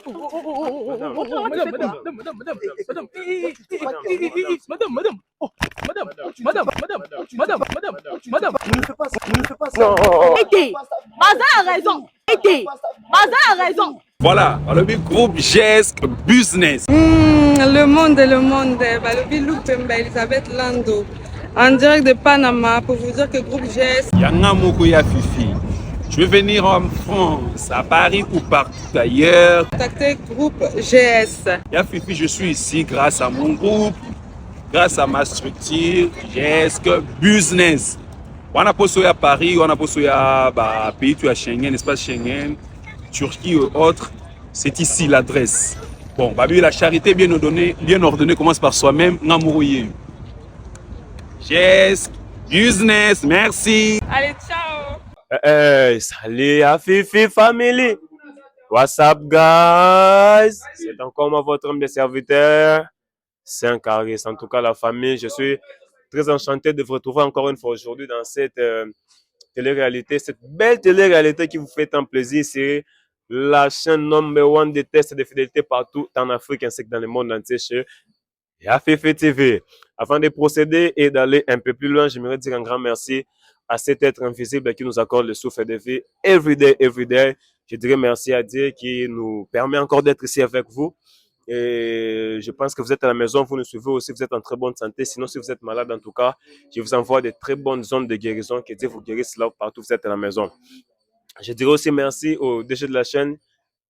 Madame, Ne fais pas ça, ne fais pas ça. non. Été, Baza a raison. Été, Baza a raison. Voilà, le groupe GESC Business. Le monde, le Louk Pemba, Elisabeth Lando, en direct de Panama pour vous dire que groupe GESC. Yanga Mokoya Fifi. Je vais venir en France, à Paris ou partout ailleurs. Contactez groupe GS. Ya Fifi, je suis ici grâce à mon groupe, grâce à ma structure GESC Business. On a posé à Paris, on a posé à pays tu as Schengen, espace Schengen, Turquie et autres. C'est ici l'adresse. Bon, Babi, la charité bien ordonnée commence par soi-même. Namourouye. GESC Business, merci. Allez, ciao. Salut à Fifi Family. What's up, guys? C'est encore moi, votre homme de serviteur, Saint-Caris. En tout cas, la famille, je suis très enchanté de vous retrouver encore une fois aujourd'hui dans cette télé-réalité, cette belle télé-réalité qui vous fait tant plaisir. C'est la chaîne #1 des tests de fidélité partout en Afrique ainsi que dans le monde entier chez Fifi TV. Avant de procéder et d'aller un peu plus loin, j'aimerais dire un grand merci à cet être invisible qui nous accorde le souffle de vie every day. Je dirais merci à Dieu qui nous permet encore d'être ici avec vous. Et je pense que vous êtes à la maison, vous nous suivez aussi, vous êtes en très bonne santé. Sinon, si vous êtes malade, en tout cas, je vous envoie de très bonnes zones de guérison. Que Dieu vous guérisse là partout où vous êtes à la maison. Je dirais aussi merci au DG de la chaîne,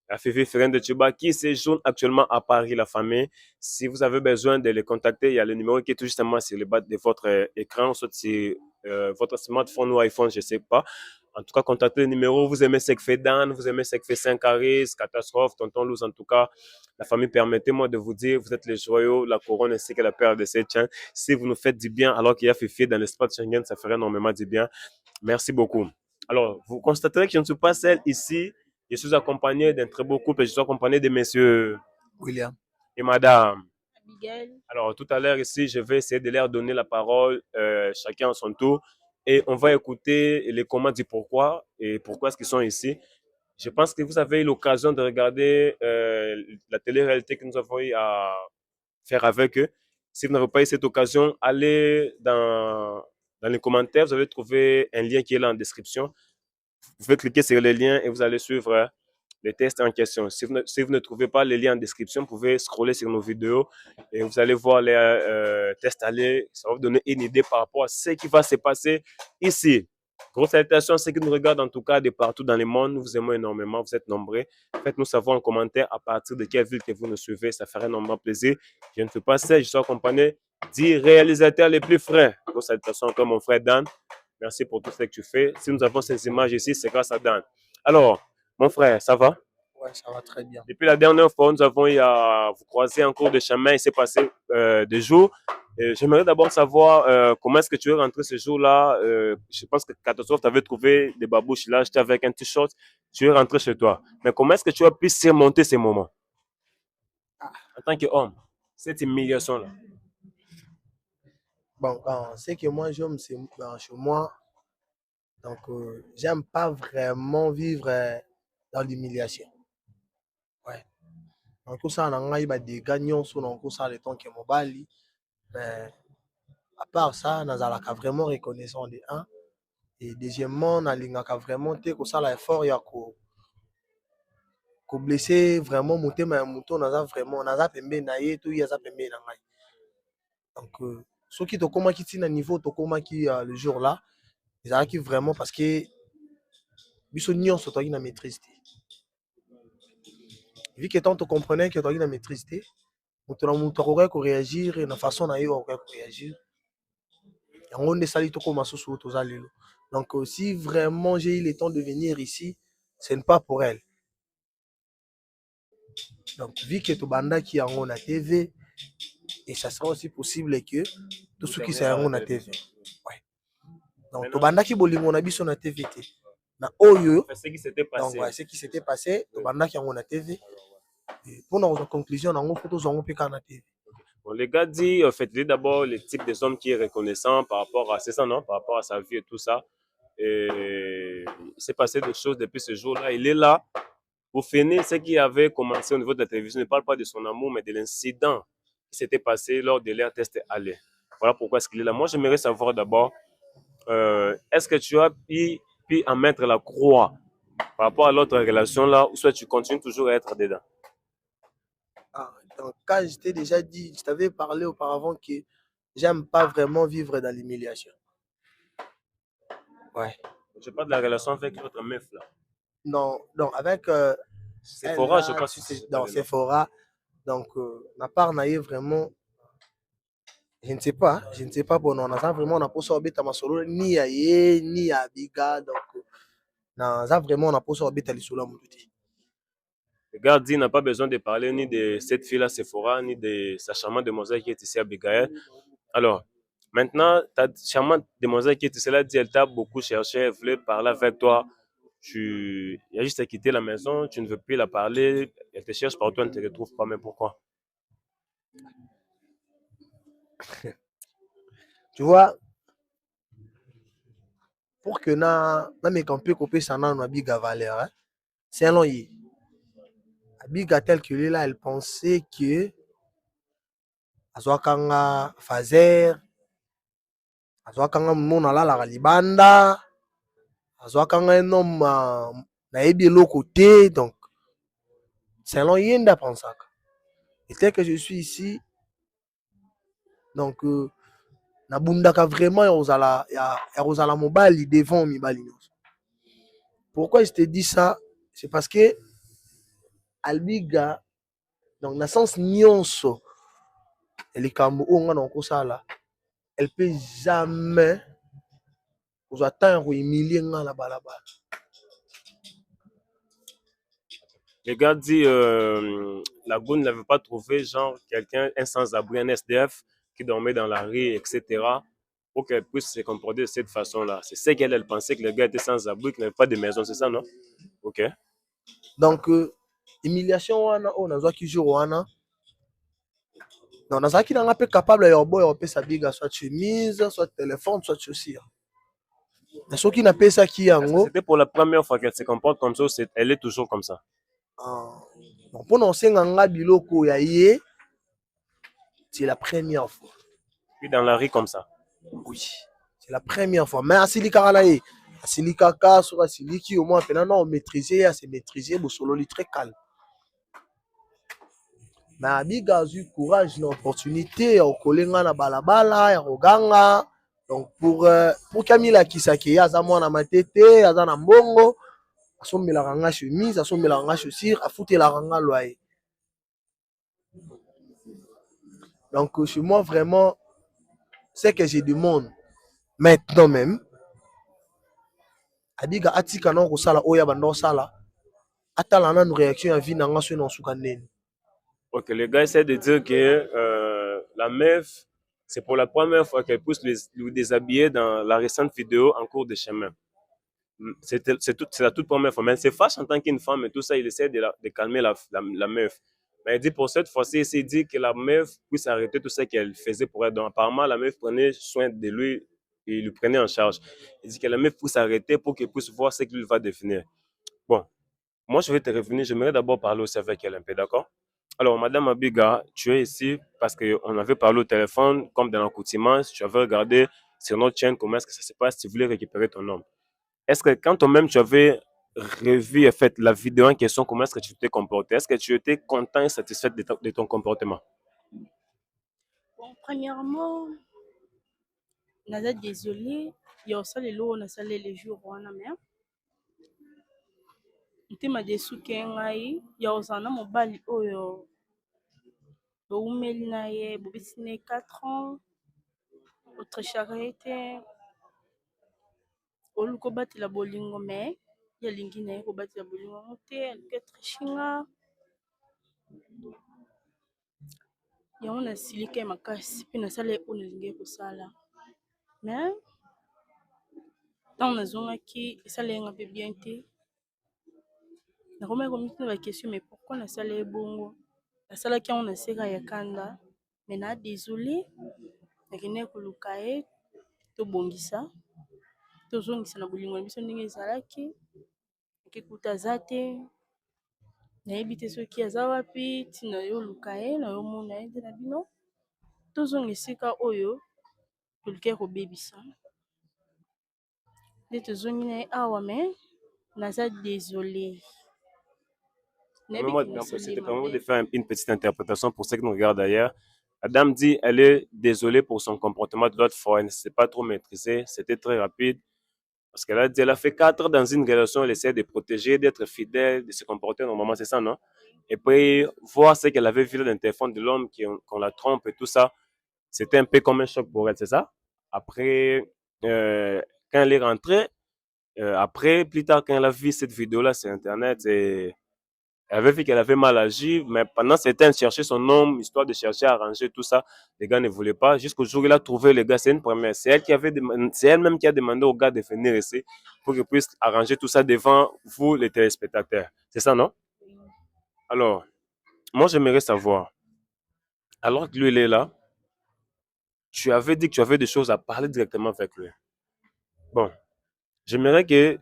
à Fifi Ferren de Tuba, qui séjourne actuellement à Paris, la famille. Si vous avez besoin de les contacter, il y a le numéro qui est tout justement sur le bas de votre écran, soit sur votre smartphone ou iPhone, je ne sais pas. En tout cas, contactez le numéro. Vous aimez ce que fait Dan, vous aimez ce que fait Saint-Caris, Catastrophe, Tonton Luz. En tout cas, la famille, permettez-moi de vous dire, vous êtes les joyaux, la couronne ainsi que la paire de cette chaîne. Si vous nous faites du bien, alors qu'il y a Fifi dans l'espace Schengen, ça ferait énormément du bien. Merci beaucoup. Alors, vous constaterez que je ne suis pas seul ici. Je suis accompagné d'un très beau couple et je suis accompagné de messieurs William et madame. Miguel. Alors, tout à l'heure ici, je vais essayer de leur donner la parole, chacun à son tour. Et on va écouter les commandes du pourquoi et pourquoi est-ce qu'ils sont ici. Je pense que vous avez eu l'occasion de regarder la télé-réalité que nous avons eu à faire avec eux. Si vous n'avez pas eu cette occasion, allez dans les commentaires. Vous allez trouver un lien qui est là en description. Vous pouvez cliquer sur le lien et vous allez suivre les tests en question. Si vous ne trouvez pas les liens en description, vous pouvez scroller sur nos vidéos et vous allez voir les tests aller. Ça va vous donner une idée par rapport à ce qui va se passer ici. Grosse salutation à ceux qui nous regardent en tout cas de partout dans le monde. Nous vous aimons énormément, vous êtes nombreux. Faites-nous savoir en commentaire à partir de quelle ville que vous nous suivez. Ça ferait énormément plaisir. Je ne fais pas ça, je suis accompagné du réalisateur les plus frais. Grosse salutation encore mon frère Dan. Merci pour tout ce que tu fais. Si nous avons ces images ici, c'est grâce à Dan. Alors, mon frère, ça va? Ouais, ça va très bien. Depuis la dernière fois, nous avons eu à vous croiser en cours de chemin. Il s'est passé des jours. J'aimerais d'abord savoir comment est-ce que tu es rentré ce jour-là. Je pense que Catastrophe t'avait trouvé des babouches là. J'étais avec un t-shirt. Tu es rentré chez toi. Mais comment est-ce que tu as pu surmonter ces moments en tant qu'homme, cette humiliation-là? Bon, c'est que moi, j'aime, c'est chez moi. Donc, j'aime pas vraiment vivre dans l'humiliation. Ouais. Donc, ça, on a des gagnants sur le temps que mobile. Mais à part ça, on a vraiment reconnaissant de un. Et deuxièmement, on a vraiment été que ça, l'effort, il y a que blesser vraiment monter mais mouton, on a vraiment, on a pembé naïe, tout, il y a pembé naïe. Donc, ceux qui te comment qui tiennent à niveau, te comment qui le jour là, ils arrivent vraiment parce que ils sont sur toi qui na maîtrise. Vu que tant te comprenais que toi qui na maîtrise, on aurait qu'à réagir et la façon naïe on aurait qu'à réagir. Et on est sali tout comme sous tous allés. Donc, si vraiment j'ai eu le temps de venir ici, ce n'est pas pour elle. Donc, vu que tu banda qui a la TV, et ça sera aussi possible que tout ce qui sont la TV. Ouais. Donc, tu banda qui bolingo na biso na TV. Na oyo, Ce qui s'était passé. donc, ouais, ce qui s'était passé, tu banda qui a la TV. Et pour nos conclusions, on a photos en na TV. Bon, les gars dit, en fait, d'abord le type des hommes qui est reconnaissant par rapport à, c'est ça, non? Par rapport à sa vie et tout ça. Et il s'est passé des choses depuis ce jour-là. Il est là Pour finir, ce qui avait commencé au niveau de la télévision, ne parle pas de son amour, mais de l'incident qui s'était passé lors de leur test aller. Voilà pourquoi est-ce qu'il est là. Moi, j'aimerais savoir d'abord, est-ce que tu as pu en mettre la croix par rapport à l'autre relation là, ou soit tu continues toujours à être dedans? Ah, donc, quand je t'ai déjà dit, je t'avais parlé auparavant que j'aime pas vraiment vivre dans l'humiliation. Ouais. Je parle de la relation avec l'autre meuf là. Non, donc avec elle Sephora, je là, crois que c'est dans le nom. Sephora, donc ma part naïe vraiment, je ne sais pas pour nous, on a vraiment on a posé orbite à ma solo ni à ye ni à biga donc non, ça vraiment on a posé orbite à l'isolo mututi. Le gars dit n'a pas besoin de parler ni de cette fille-là, Sephora, ni de sa charmante demoiselle qui est ici à Abigail. Alors, maintenant, ta charmante demoiselle qui est ici là dit elle t'a beaucoup cherché, elle voulait parler avec toi. Il a juste à quitter la maison, tu ne veux plus la parler, elle te cherche partout, elle ne te retrouve pas, mais pourquoi? Tu vois, pour que na mes campé copé ça na biga valeur, hein, c'est un long yi. Biga tel que lui là, elle pensait que azwakanga fazer, azwakanga mona la la libanda, azwakanga un homme na yebi eloko te, donc c'est un long yenda pensaka. Et tel que je suis ici, donc nabundaka vraiment ya kozala mobali devant mibali nyonso. Pourquoi je te dis ça? C'est parce que albiga donc na sens nyonso elikambo oyo nga na okosala elle peut jamais kozwa temps ya kohumilie nga na balabala. Le gars dit la goune n'avait pas trouvé genre quelqu'un, un sans-abri, un SDF qui dormait dans la rue, etc. pour qu'elle puisse se comporter de cette façon-là. C'est ce qu'elle elle pensait que le gars était sans-abri, qu'il n'avait pas de maison, c'est ça, non? Ok. Donc humiliation wana oyo nazwaki jour wana donc nazalaki nanga mpe capable ya oboya kopesa biga soit chemise soit téléphone soit chaussure. Mais soki napesaki yango c'était pour la première fois qu'elle se comporte comme ça, elle est toujours comme ça. donc mpona osenga nga biloko ya ye c'est la première fois. Puis dans la rue comme ça. Oui, c'est la première fois. Mais asilikaka na ye asilikaka soki asiliki au moins mpena na omaîtriser ase maîtriser bosololi très calme. Mais abiga azwi courage na opportunité ya kokolenga na balabala ya koganga donc pour kamilakisaki ye aza mwana matete aza na mbongo asombelaka nga chemise asombelaka nga chaussure afutelaka nga loyer. Donc chez moi vraiment c'est que je demande maintenant même abiga atika na kosala oyo abanda kosala atala nanu réaction ya vie na nga soki na osuka ndeni. Ok, le gars essaie de dire que la meuf, c'est pour la première fois qu'elle pousse le déshabiller dans la récente vidéo en cours de chemin. C'est la toute première fois. Mais elle se fâche en tant qu'une femme et tout ça, il essaie de calmer la meuf. Mais il dit pour cette fois-ci, il s'est dit que la meuf puisse arrêter tout ça qu'elle faisait pour elle. Donc apparemment, la meuf prenait soin de lui et le prenait en charge. Il dit que la meuf puisse arrêter pour qu'elle puisse voir ce qu'il va définir. Bon, moi je vais te revenir. J'aimerais d'abord parler aussi avec elle un peu, d'accord? Alors, Madame Abiga, tu es ici parce qu'on avait parlé au téléphone, comme dans l'accoutumance, tu avais regardé sur notre chaîne comment est-ce que ça se passe, tu voulais récupérer ton homme. Est-ce que quand toi-même tu avais revu et fait la vidéo en question, comment est-ce que tu t'es comporté? Est-ce que tu étais content et satisfait de ton comportement? Bon, premièrement, naza désolé ya kosala eloko nasala le jour wana me motema desuki ngai ya kozala na mobali oyo boumeli na ye bobeti na ye 4 ans otrechaka te oluka obatela bolingo me ye alingi na ye kobatela bolingo yango te aluki atrechinga yango nasilika ye makasi mpe nasala ye oyo nalingi kosala me ntango nazongaki esala yenga mpe bien te nakomaki komituna bakestion mais pourkui nasala ye bongo nasalaki yango na seka ya kanda me na désolé nakendeki koluka ye tobongisa tozongisa na bolingo na biso ndenge ezalaki ekekuta aza te nayebi te soki aza wapi ntina yoluka ye na yomona ye nde na bino tozonga esika oyo toluki kobebisa nde tozongi na ye awa me naza désolé nayebi Permets-moi, ke si te nasali permets de mabe. faire une petite interprétation pour ceux qui nous regardent d'ailleurs. Adam dit elle est désolée pour son comportement de l'autre fois. Elle ne s'est pas trop maîtrisée. C'était très rapide. Parce qu'elle a dit elle a fait 4 ans dans une relation. Elle essaie de protéger, d'être fidèle, de se comporter normalement. C'est ça, non? Et puis, voir ce qu'elle avait vu dans le téléphone de l'homme, qu'on la trompe et tout ça, c'était un peu comme un choc pour elle, c'est ça? Après, quand elle est rentrée, après, plus tard, quand elle a vu cette vidéo-là sur Internet, elle avait vu qu'elle avait mal agi, mais pendant ce temps, elle cherchait son homme, histoire de chercher à arranger tout ça. Les gars ne voulaient pas. Jusqu'au jour où il a trouvé les gars, c'est une première. C'est elle-même qui a demandé aux gars de venir ici pour qu'ils puissent arranger tout ça devant vous, les téléspectateurs. C'est ça, non? Alors, moi, j'aimerais savoir, alors que lui, il est là, tu avais dit que tu avais des choses à parler directement avec lui. Bon, j'aimerais que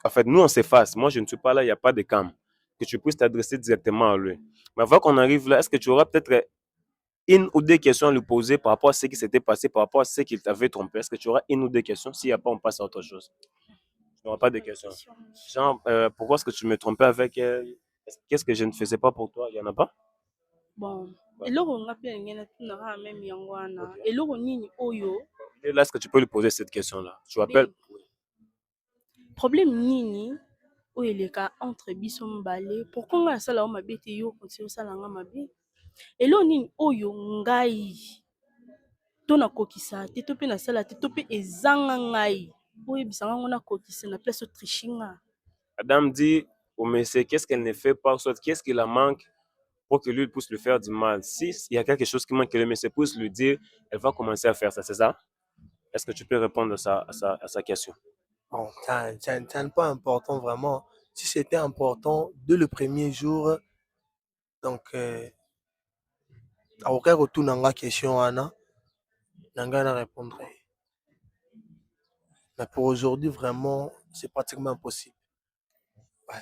en fait, nous, on s'efface. Moi, je ne suis pas là, il n'y a pas de cam. Que tu puisses t'adresser directement à lui. Mais avant qu'on arrive là, est-ce que tu auras peut-être une ou deux questions à lui poser par rapport à ce qui s'était passé, par rapport à ce qu'il t'avait trompé? Est-ce que tu auras une ou deux questions? S'il n'y a pas, on passe à autre chose. Tu n'auras pas de questions. Genre, pourquoi est-ce que tu me trompais avec elle? Qu'est-ce que je ne faisais pas pour toi? Il n'y en a pas? Bon, Ouais. eloko nga mpe ndenge natunaka meme yango wana Ok. eloko nini oyo Et là, est-ce que tu peux lui poser cette question-là? Tu appelles? problème nini oyo eleka entre biso mibale pourkui ngai nasala yo mabe te yo kontinue osala nga mabe eloko nini oyo ngai to nakokisa te to mpe nasala te to mpe ezanga ngai oyebisa ngango nakokisa na place otriche nga. Adam dit au monsieur qu'est-ce qu'elle ne fait pas, soit qu'est-ce qui la manque pour que lui puisse lui faire du mal. S'il y a quelque chose qui manque, que le monsieur puisse lui dire, elle va commencer à faire ça, c'est ça? Est-ce que tu peux répondre à sa question? Bon, ça n'est pas important vraiment. Si c'était important dès le premier jour, donc, à aucun retour dans la question, Anna, Nanga répondrait. Mais pour aujourd'hui, vraiment, c'est pratiquement impossible. Ouais.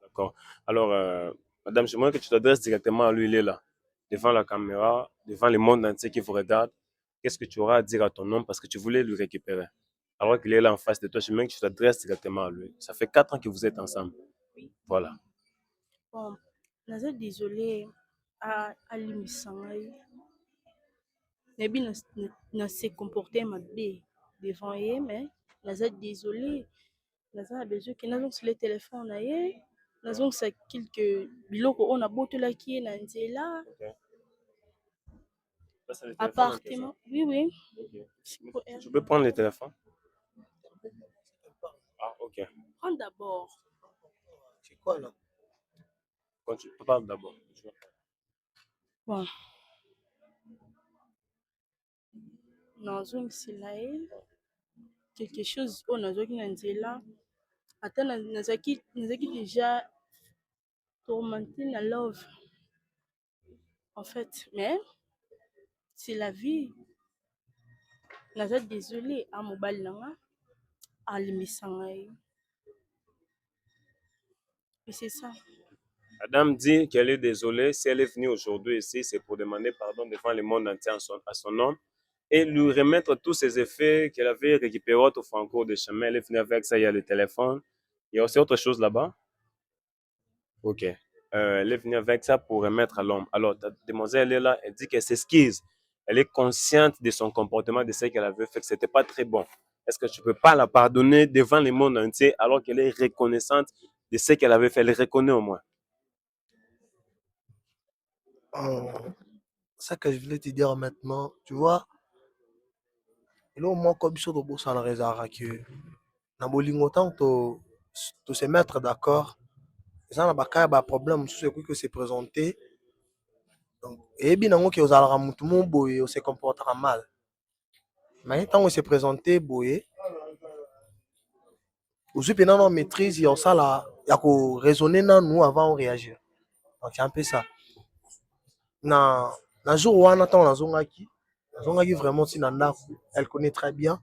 D'accord. Alors, madame, j'aimerais que tu t'adresses directement à lui, il est là, devant la caméra, devant le monde entier qui vous regarde. Qu'est-ce que tu auras à dire à ton homme parce que tu voulais lui récupérer? Alors qu'il est là en face de toi, j'aimerais que tu t'adresses directement à lui. Ça fait 4 ans que vous êtes ensemble. Voilà. Bon, naza désolé alimisa ngai nayebi na se comporter mabe devant ye mais naza désolé naza na besoin ke nazongisa le telefone na ye nazongisa quelque biloko oyo nabotolaki ye na nzela. Ça, c'est le téléphone en question. Appartement, oui, oui. Ok. Tu peux prendre le téléphone? Ah, ok. Prends d'abord. C'est quoi là? Quand tu parles d'abord. Bon. nazongisela ye quelque chose oyo nazwaki na nzela ata nazalaki déjà tourmenté na love en fait mais c'est la vie. naza désolé a mobali na nga alimisa ngai et c'est ça. Adam dit qu'elle est désolée. Si elle est venue aujourd'hui ici, c'est pour demander pardon devant le monde entier à son homme et lui remettre tous ses effets qu'elle avait récupérés autrefois en cours de chemin. Elle est venue avec ça, il y a le téléphone. Il y a aussi autre chose là-bas. Ok. Elle est venue avec ça pour remettre à l'homme. Alors, ta demoiselle est là, elle dit qu'elle s'excuse. Elle est consciente de son comportement, de ce qu'elle avait fait, que ce n'était pas très bon. Est-ce que tu ne peux pas la pardonner devant le monde entier alors qu'elle est reconnaissante de ce qu'elle avait fait? Elle reconnaît au moins. Ça que je voulais te dire maintenant, tu vois, et là au moins comme ça, on a raison que dans bolingo tant de se mettre d'accord, ça n'a pas de problème, c'est que c'est présenté. Donc, et bien nango que aux alara mutu mon boy, on se comportera mal. Mais tant qu'on se présenté boy, aussi pendant notre maîtrise, il y a ça là, il y a qu'on raisonner nous avant de réagir. Donc c'est un peu ça. Na jour où on attend la zone qui vraiment si nanda, elle connaît très bien.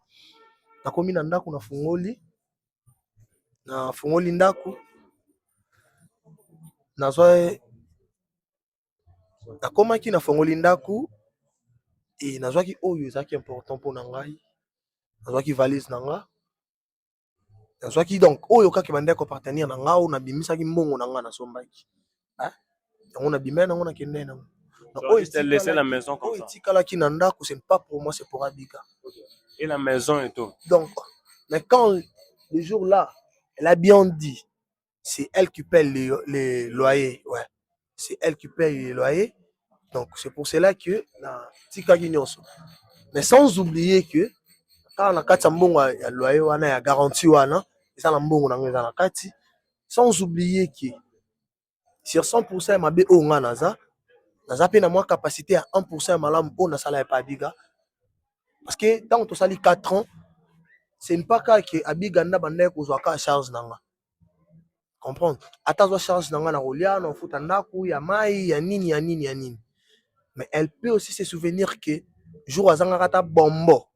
Na komi nanda kuna fungoli, na fungoli ndaku. nazwa nakomaki nafongoli ndako e nazwaki oyo ezalaki important mpo na ngai, nazwaki valise na nga, nazwaki donc oyo kaka bandeki kopartenir na nga oyo nabimisaki mbongo na nga nasombaki yango nabimai nango nakende nango. Laisser la maison comme ça. Etikalaki na ndako, c'est pas pour moi, c'est pour Abiga. Et la maison et tout. Donc, mais quand le jour là, elle a bien dit, c'est elle qui paye les loyers, ouais, c'est elle qui paye les loyers. Donc c'est pour cela que na tikaki nyonso. Mais sans oublier que quand on a kati mbongo ya loyer wana ya garantie wana, ça na mbongo na ngeza na kati, sans oublier que sur 100% mabe o nga naza pe na moi capacité à 1% malamu o na sala ya Abiga. Parce que tant que tu sali 4 ans, ce n'est pas que Abiga na banda ko zo ka charge nanga. Comprendre? Atazwa charge nanga na rolia na futa ndaku ya mai ya nini. Mais elle peut aussi se souvenir que jour azanga kata bombo.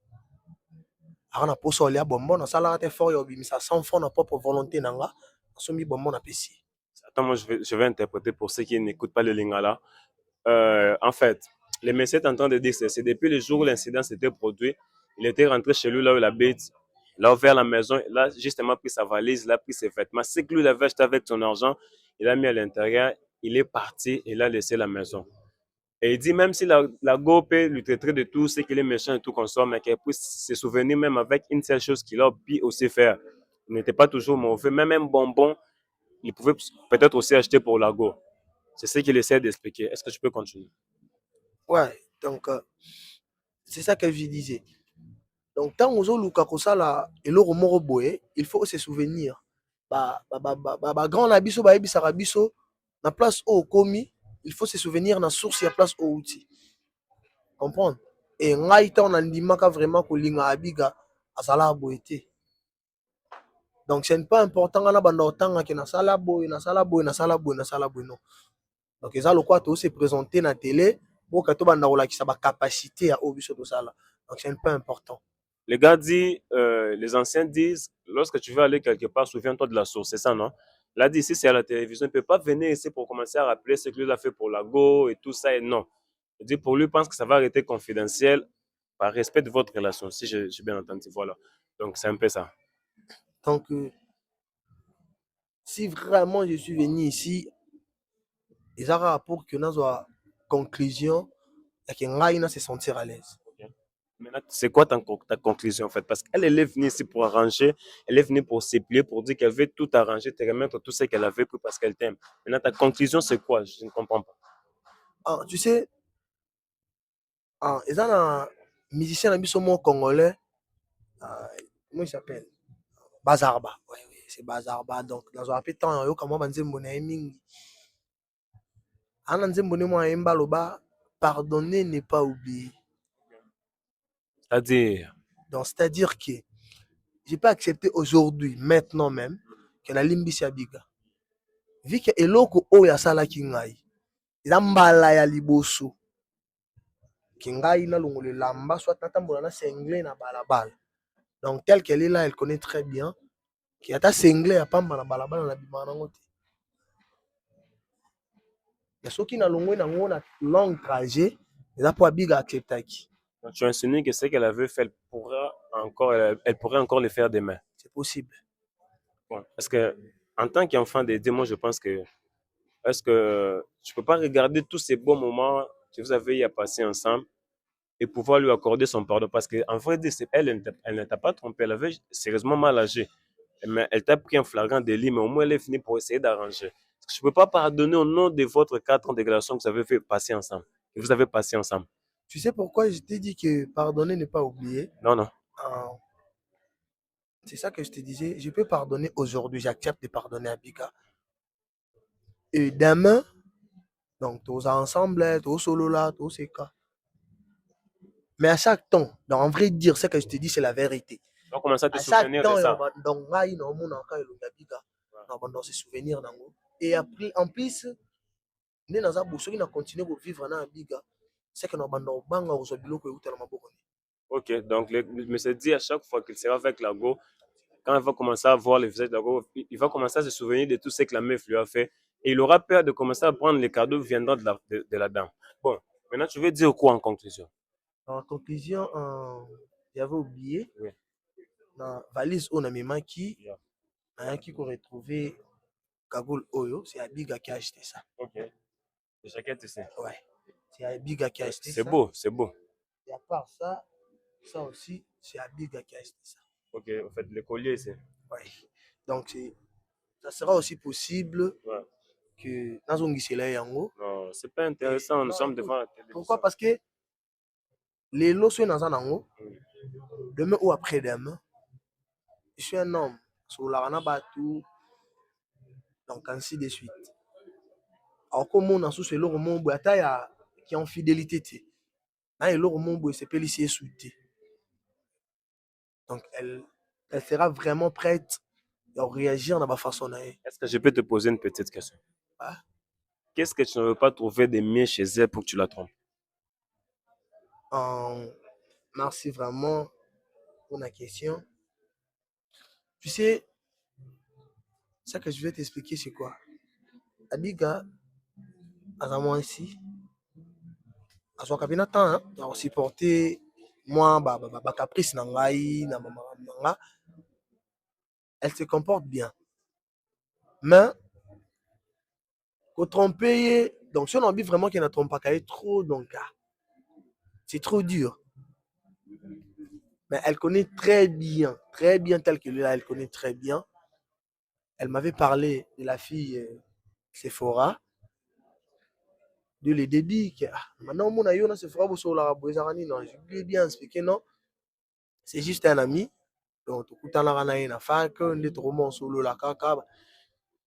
Ana poso lia bombo na sala kata fort yo bimisa 100 francs na propre volonté nanga. Somi bombo na pesi. Attends, moi je vais interpréter pour ceux qui n'écoutent pas le lingala. En fait, le monsieur est en train de dire que c'est depuis le jour où l'incident s'était produit, il était rentré chez lui là où il habite, il a ouvert la maison, il a justement pris sa valise, il a pris ses vêtements, ce que lui il avait acheté avec son argent, il a mis à l'intérieur, il est parti, il a laissé la maison. Et il dit même si la go peut lui traiter de tout, c'est qu'il est méchant et tout qu'on soit, mais qu'elle puisse se souvenir même avec une seule chose qu'il a pu aussi faire. Il n'était pas toujours mauvais, même un bonbon, il pouvait peut-être aussi acheter pour la go. C'est ce qu'il essaie d'expliquer. Est-ce que je peux continuer? Ouais, donc c'est ça que je disais. Donc tant aux luka kosala eloko moko boye, il faut se souvenir. Grand nabiso ba ebisaka biso na place au komi, il faut se souvenir na source ya place au outil. Comprendre? Et ngai ta on andimaka vraiment kolinga Abiga asala boyete. Donc ce n'est pas important na banda otanga ke na sala boy non. Donc ils ont le quoi se présenter na télé pour que tout banda olakisa ba capacité à obiso to sala. Donc c'est pas important. Les gars disent, les anciens disent, lorsque tu veux aller quelque part, souviens-toi de la source, c'est ça, non? Là, dit, ici, c'est à la télévision, il ne peut pas venir ici pour commencer à rappeler ce que lui a fait pour la go et tout ça, et non. Il dit, pour lui, il pense que ça va arrêter confidentiel par respect de votre relation, si j'ai bien entendu, voilà. Donc, c'est un peu ça. Donc, si vraiment je suis venu ici, ils ont rapport que nous avons conclusion et que nous se sentir à l'aise. Maintenant, c'est quoi ta conclusion en fait? Parce qu'elle est venue ici pour arranger, elle est venue pour se plier, pour dire qu'elle veut tout arranger, te remettre tout ce qu'elle avait pris parce qu'elle t'aime. Maintenant, ta conclusion, c'est quoi? Je ne comprends pas. Ah, tu sais, ils ont un musicien congolais, comment il s'appelle? Bazarba. Oui, c'est Bazarba. Donc, dans un peu de temps, comment on dit mingi. Pardonner n'est pas oublier. C'est-à-dire? Donc, c'est-à-dire que je peux accepter aujourd'hui, maintenant même, que la limbisi Abiga. Vu que eloko oya sala kingai, eza mbala ya liboso. Kingai na longole lamba soit natambola na sengle na balabala. Donc tel qu'elle est là, elle connaît très bien qu'il y a ta sengle ya pamba na balabala na bimana ngote. Ya soki na longwe na ngona long trajet, eza pour Abiga acceptaki. Tu insinues que ce qu'elle avait fait, elle pourrait encore le faire demain. C'est possible. Bon, parce que en tant qu'enfant de Dieu, moi je pense que est-ce que tu peux pas regarder tous ces bons moments que vous avez eu à passer ensemble et pouvoir lui accorder son pardon? Parce qu'en vrai, elle ne t'a pas trompé, elle avait sérieusement mal agi. Mais elle t'a pris un flagrant délit, mais au moins elle est finie pour essayer d'arranger. Je ne peux pas pardonner au nom de votre 4 ans de relation que vous avez fait passer ensemble. Que vous avez passé ensemble. Tu sais pourquoi je t'ai dit que pardonner n'est pas oublier? Non. C'est ça que je te disais. Je peux pardonner aujourd'hui. J'accepte de pardonner à Bika. Et demain, donc tous ensemble, tous solo là, tous ces cas. Mais à chaque temps, donc en vrai dire ce que je te dis, c'est la vérité. Donc commencer à te à chaque souvenir temps, de ça. Donc là, il y a un se souvenir. Et après, en plus, nous avons continué à vivre dans Biga. C'est que nous avons banga aux obiloko et outre ma. Ok, donc le monsieur dit à chaque fois qu'il sera avec la go, quand il va commencer à voir le visage de la go, il va commencer à se souvenir de tout ce que la meuf lui a fait Et il aura peur de commencer à prendre les cadeaux viendant de la dame. Bon, maintenant, tu veux dire quoi en conclusion? En conclusion, j'avais oublié, Oui. dans la valise, on a mis qui, Yeah. un qui qu'on retrouvé Kagoul Oyo, c'est Abiga qui a acheté ça. Ok. De chacun, tu sais. Ouais, c'est Abiga qui a acheté C'est ça. beau, c'est beau. Et à part ça, ça aussi, c'est Abiga qui a acheté ça. Ok, en fait, le collier, c'est. Ouais. Donc, ça sera aussi possible Ouais. que dans un guichet yango. Non, c'est pas intéressant, nous sommes devant la télévision. Pourquoi? Parce que les lots sont dans un ango. Demain ou après-demain, je suis un homme. Sur la rana batou. Donc, ainsi de suite. Alors, comme on a sous ce lot, on a qui est en fidélité. Et l'autre monde, c'est pas lycée souté. Donc, elle sera vraiment prête à réagir de ma façon. Est-ce que je peux te poser une petite question? Ah. Qu'est-ce que tu ne veux pas trouver de mieux chez elle pour que tu la trompes? Merci vraiment pour la question. Tu sais, ça que je vais t'expliquer, c'est quoi? Abiga, à moi ici, à son cabinet, a supporté moi, caprice nangai, na mama, elle se comporte bien. Mais, au tromper, donc si on a envie vraiment qu'elle ne trompe pas, qu'elle est trop, donc, c'est trop dur. Mais elle connaît très bien telle qu'elle est là, elle connaît très bien. Elle m'avait parlé de la fille Sephora, de le débit. Maintenant, mon aïe, on Sephora, non, je lui ai bien expliqué, non, c'est juste un ami. Donc, tout le temps, on a une fac, on est trop solo, la caca.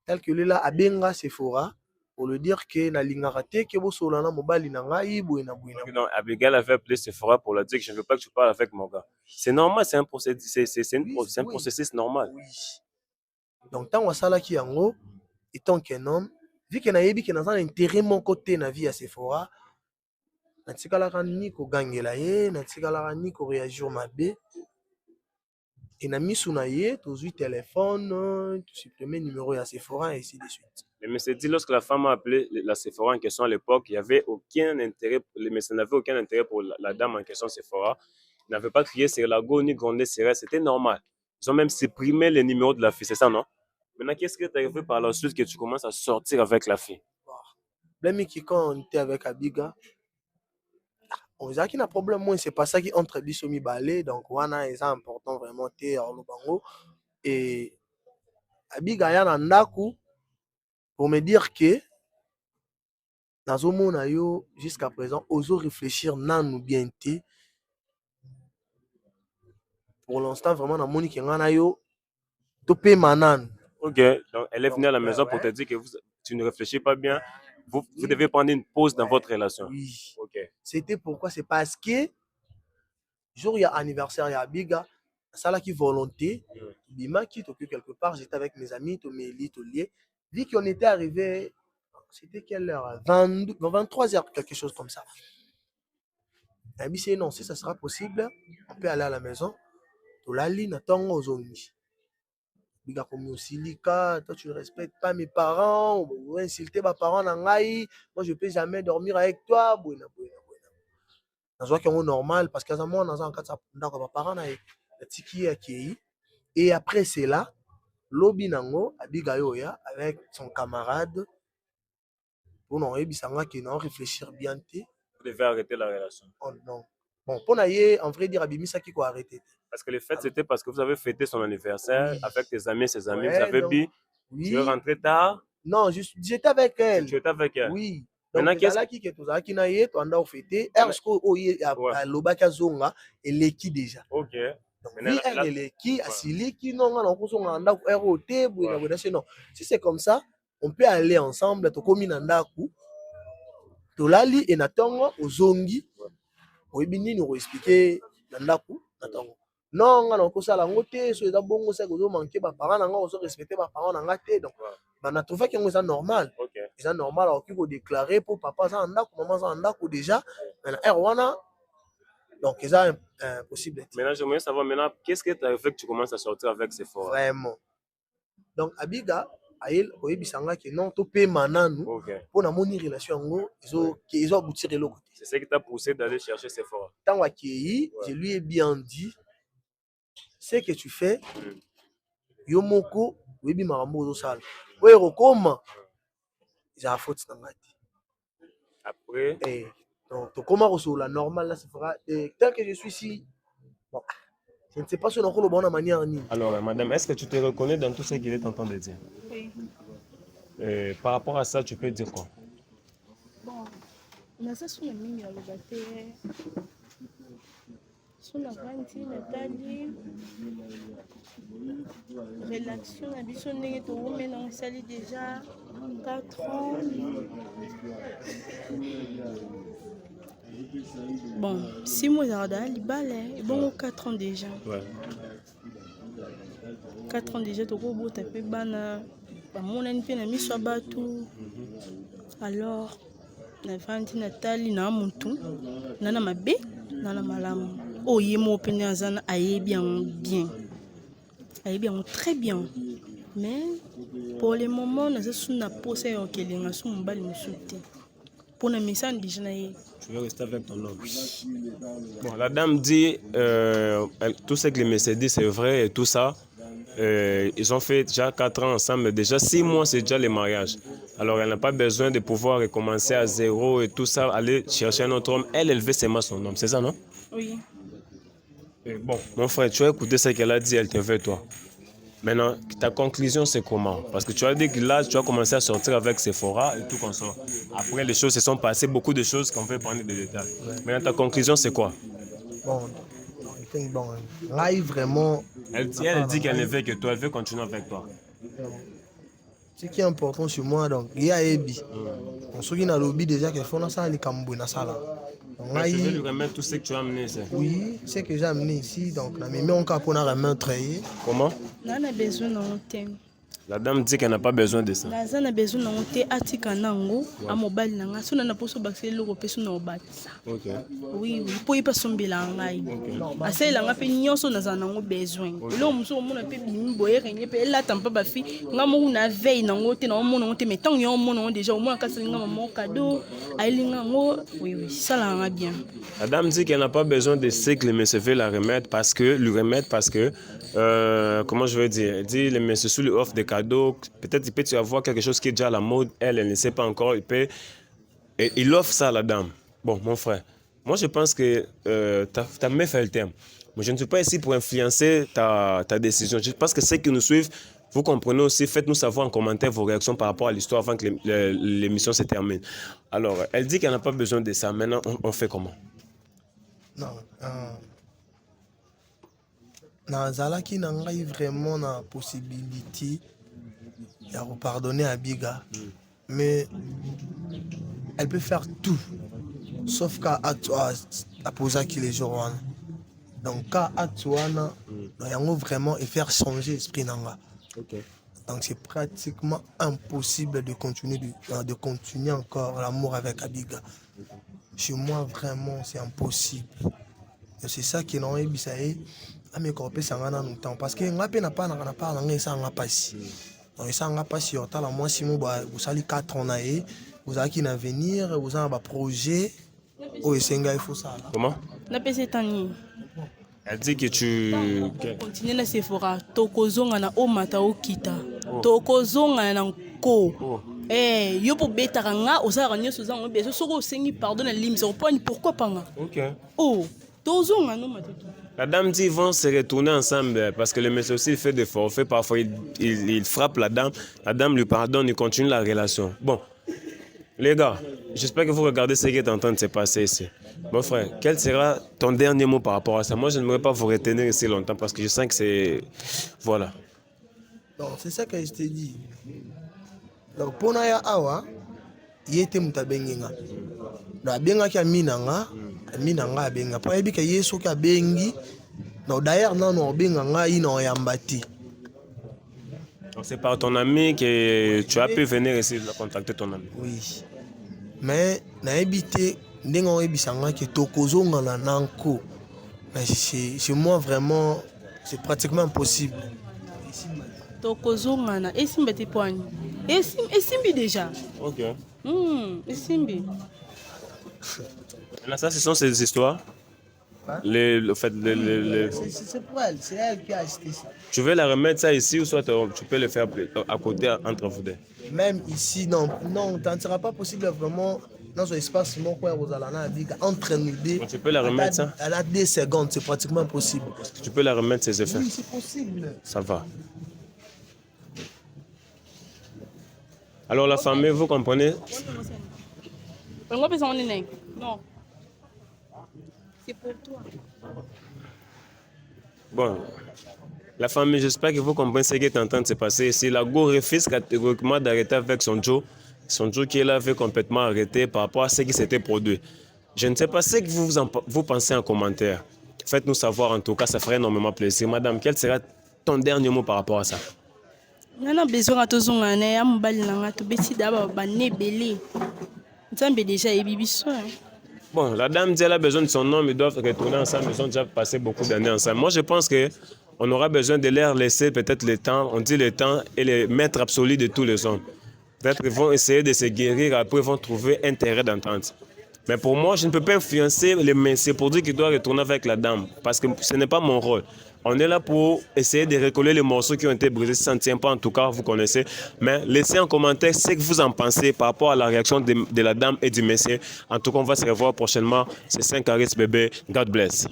Tel que là, à Benga Sephora, pour le dire que na lingarate, que vous solana mobile nangai, bouina bouina. Donc, Abigail a fait appeler Sephora pour leur dire que je ne veux pas que tu parles avec mon gars. C'est normal, c'est un processus normal. Oui. Donc, tant que qui en haut, et tant qu'un homme, vu qu'il y a un intérêt mon côté na vie à Sephora, natikala ni ko gangela ye, natikala ni ko réagir mabe. Et na misu na ye, tous téléphone, tu supprimer numéro à Sephora et ainsi de suite. Le monsieur dit, lorsque la femme a appelé la Sephora en question à l'époque, il n'y avait aucun intérêt, le monsieur n'avait aucun intérêt pour la dame en question Sephora. Il n'avait pas crié sur la go ni grondé sur elle, c'était normal. Ils ont même supprimé les numéros de la fille, c'est ça, non? Maintenant, qu'est-ce qui est arrivé par la suite que tu commences à sortir avec la fille? Blâme qui quand on était avec Abiga, on a un problème, moi, c'est pas ça qui entre bisomi balé, donc wana est important vraiment, t'es en bango. Et Abiga ya na ndaku pour me dire que Nazomo na yo jusqu'à présent, oso réfléchir nan bien té. Pour l'instant, vraiment, na moni ki ngana yo topé manan. Ok, donc elle est venue à la maison pour te dire que tu ne réfléchis pas bien. Vous devez prendre une pause dans votre relation. Oui. Okay. C'était pourquoi? C'est parce que jour il y a anniversaire, il y a Biga, ça là qui volonté, bima qui quelque part, j'étais avec mes amis, to mes lié. Dit qu'on était arrivé, c'était quelle heure? 23h, quelque chose comme ça. Elle dit non, si ça sera possible, on peut aller à la maison. To la ligne attend aux ongi. Biga comme silika, toi tu ne respectes pas mes parents, ou insulter mes parents nangai, moi je peux jamais dormir avec toi, bouina. Nazoa qui est normal parce que moi dans un cas mes parents na tiki akei. Et après c'est là, lobi nango Abiga yoya avec son camarade pour non ebisanga qui non réfléchir bien té. Vous devez arrêter la relation. Oh non. Bon, pour naïe, en vrai dire Abimisa qui quoi arrêter. Parce que le fait, c'était parce que vous avez fêté son anniversaire avec tes amis, ses amis. Ouais, vous avez bu. Oui. Tu es rentré tard. Non, j'étais avec elle. Tu étais avec elle. Oui. Maintenant, donc ezala ki ke tozalaki na ye toanda ofete ere sikoyo oyo alobaki azonga eleki déjà. Ok. Donc vi ere eleki asiliki nonga na kozonga na ndako ere oyo te boye na boye na se non. Si c'est comme ça, on peut aller ensemble tokomi na ndako tolali e na ntongo ozongi oyebi nini okoexplike na ndako na ntongo non nga na okosala yango te so eza bongo seke ozomanke baparent na nga ozorespecte baparent na nga te donc bana trouvaki yango eza normal. C'est normal alors qu'il faut déclarer pour papa ça en a maman ça en a déjà maintenant wana donc c'est impossible. Maintenant j'aimerais savoir maintenant qu'est-ce que tu as fait que tu commences à sortir avec Sephora. Vraiment. Donc Abiga ayel oyebisanga ke non topema nanu Ok. mpo namoni relation yango ezoaboutir eloko te. C'est ce qui t'a poussé d'aller chercher Sephora. Ntango akei, je lui ai bien dit ce que tu fais yo moko oyebi makambo ozosala oyo ekokoma ezala faute na ngai te. Après, donc tokóma kosolola normal na Sephora tel que je suis ici. Bon, je ne sais pas si on a encore la manière ni. alors, madame, est-ce que tu te reconnais dans tout ce qu'il est en train de dire? Oui. Par rapport à ça, tu peux dire quoi? Bon, naza suna mingi aloba te suna vanti natali relation na biso ndenge towume nango esali déjà 4 ans. Bon, 6 mois ezalaka libala ebongo 4 ans déjà. Ouais. 4 ans déjà tokobota mpe bana bamonani mpe na miso ya bato. Alors navandi natali na mutu nana mabe nana malamu oyo ye moko mpe nde aza na ayebi yango bien, ayebi yango très bien, mais pour le moment naza su na posa ya okelenga su mobali mosusu te mpona mesane déjà na ye. Tu veux rester avec ton homme? Bon, la dame dit tout ce que le monsieur dit, c'est vrai et tout ça. Ils ont fait déjà 4 ans ensemble. Déjà 6 mois, c'est déjà le mariage. Alors, elle n'a pas besoin de pouvoir recommencer à zéro et tout ça, aller chercher un autre homme. Elle veut seulement son homme. C'est ça, non? Oui. Et bon, mon frère, tu as écouté ce qu'elle a dit, elle te veut toi. Maintenant, ta conclusion, c'est comment? Parce que tu as dit que là, tu as commencé à sortir avec Sephora et tout comme ça. Après, les choses se sont passées, beaucoup de choses qu'on veut prendre des détails. Ouais. Maintenant, ta conclusion, c'est quoi? Bon, là, vraiment... Elle dit qu'elle ne veut que toi, elle veut continuer avec toi. Ce qui est important sur moi, donc, il y a Ebi. On se dit dans le lobby déjà qu'il faut ça, les Cambouis, dans ça là. Tu veux lui remettre tout ce que tu as amené ici? Oui, ce que j'ai amené ici, donc, on a mis en cas pour nous remettre. Comment? On a besoin d'un thème. La dame dit qu'elle n'a pas besoin de ça. On a besoin d'un thème atika nango, à mobile nanga. Si on a pas bakse le repé sur nos bats. Ok. Oui, oui. Pour y pas somber la ngai. Assez la ngape nyonso na zanango besoin. Lo muso mona pe bimi boye renye pe la tampa ba fi. Ngamo na veille nango te na mona te mais tant yon mona déjà au moins kasa ngama mon cadeau. Ailinga ngo. Oui, oui, ça la nga bien. La dame dit qu'elle n'a pas besoin de ce que le monsieur veut la remettre parce que comment je veux dire, elle dit le monsieur sous lui offre des cadeaux, peut-être il peut y avoir quelque chose qui est déjà à la mode, elle ne sait pas encore, il offre ça à la dame. Bon, mon frère, moi je pense que ta mère fait le terme. Moi je ne suis pas ici pour influencer ta décision. Je pense que ceux qui nous suivent, vous comprenez aussi, faites-nous savoir en commentaire vos réactions par rapport à l'histoire avant que l'émission se termine. Alors, elle dit qu'elle n'a pas besoin de ça. Maintenant, on fait comment? Non. Nazalaki na ngai vraiment na possibilité de pardonner à Biga, mais elle peut faire tout sauf qu'à toi à poser qui les jours. Donc quand à toi yango vraiment et faire changer l'esprit nanga. Okay. Donc c'est pratiquement impossible de continuer encore l'amour avec Abiga. Chez moi vraiment c'est impossible. Et c'est ça qui n'a eu mais parce que ngape na pas na pas na ça nga passi donc ça nga passi on tala moi si vous sali 4 ans naé vous avez qui na venir vous avez un projet au esenga il faut ça là. Comment Na pese tani elle dit que tu continue na Sephora tokozonga na omata okita tokozonga na ko yo po betaka nga osala nyoso za ngo beso soko osengi pardon na limisa oponi pourquoi pas nga OK tozonga no matatu. La dame dit qu'ils vont se retourner ensemble parce que le monsieur aussi fait des forfaits. Parfois, il frappe la dame lui pardonne, il continue la relation. Bon, les gars, j'espère que vous regardez ce qui est en train de se passer ici. Mon frère, quel sera ton dernier mot par rapport à ça? Moi, je n'aimerais pas vous retenir ici longtemps parce que je sens que c'est... Voilà. Donc, c'est ça que je te dis. Donc, pour Naya Awa, il était mutabenga. Donc, benga qui a minanga. Minanga abenga pa yebi ka yeso ka bengi no d'ailleurs non benga nga ino yambati. Donc c'est par ton ami que tu as pu venir ici contacter ton ami. Oui. Mais na ebité ndenga ebisanga ke tokozonga na nanko. Mais chez moi vraiment c'est pratiquement impossible. tokozongana esimbi te poani esimbi déjà. Ok. Esimbi. Maintenant, ça, ce sont ces histoires. Hein? Le fait, C'est pour elle, c'est elle qui a acheté ça. tu veux la remettre ça ici ou soit tu peux le faire à côté entre vous deux? Même ici, non, ça ne sera pas possible vraiment dans un espace entre nous deux. Tu peux la remettre ça? Elle a 2 secondes, c'est pratiquement impossible. Tu peux la remettre ces effets. Oui, c'est possible. Ça va. Alors la famille, vous comprenez? Non. C'est pour toi. Bon, la famille, j'espère que vous comprenez ce qui est en train de se passer. Si la Go refuse catégoriquement d'arrêter avec son Joe qui est là avait complètement arrêté par rapport à ce qui s'était produit. Je ne sais pas ce que vous pensez en commentaire. Faites-nous savoir, en tout cas, ça ferait énormément plaisir. Madame, quel sera ton dernier mot par rapport à ça? Nana besoin tozonga na ya mobali nanga tobeti d'abord banebele. Nzambe déjà ebibiso. Bon, la dame dit qu'elle a besoin de son homme, ils doivent retourner ensemble, ils ont déjà passé beaucoup d'années ensemble. Moi, je pense qu'on aura besoin de leur laisser peut-être le temps, on dit le temps, et le maître absolu de tous les hommes. Peut-être qu'ils vont essayer de se guérir, après ils vont trouver intérêt d'entente. Mais pour moi, je ne peux pas influencer les messieurs pour dire qu'il doit retourner avec la dame, parce que ce n'est pas mon rôle. On est là pour essayer de recoller les morceaux qui ont été brisés. Si ça ne tient pas, en tout cas, vous connaissez. Mais laissez en commentaire ce que vous en pensez par rapport à la réaction de la dame et du monsieur. En tout cas, on va se revoir prochainement. C'est 5 Caris bébé. God bless.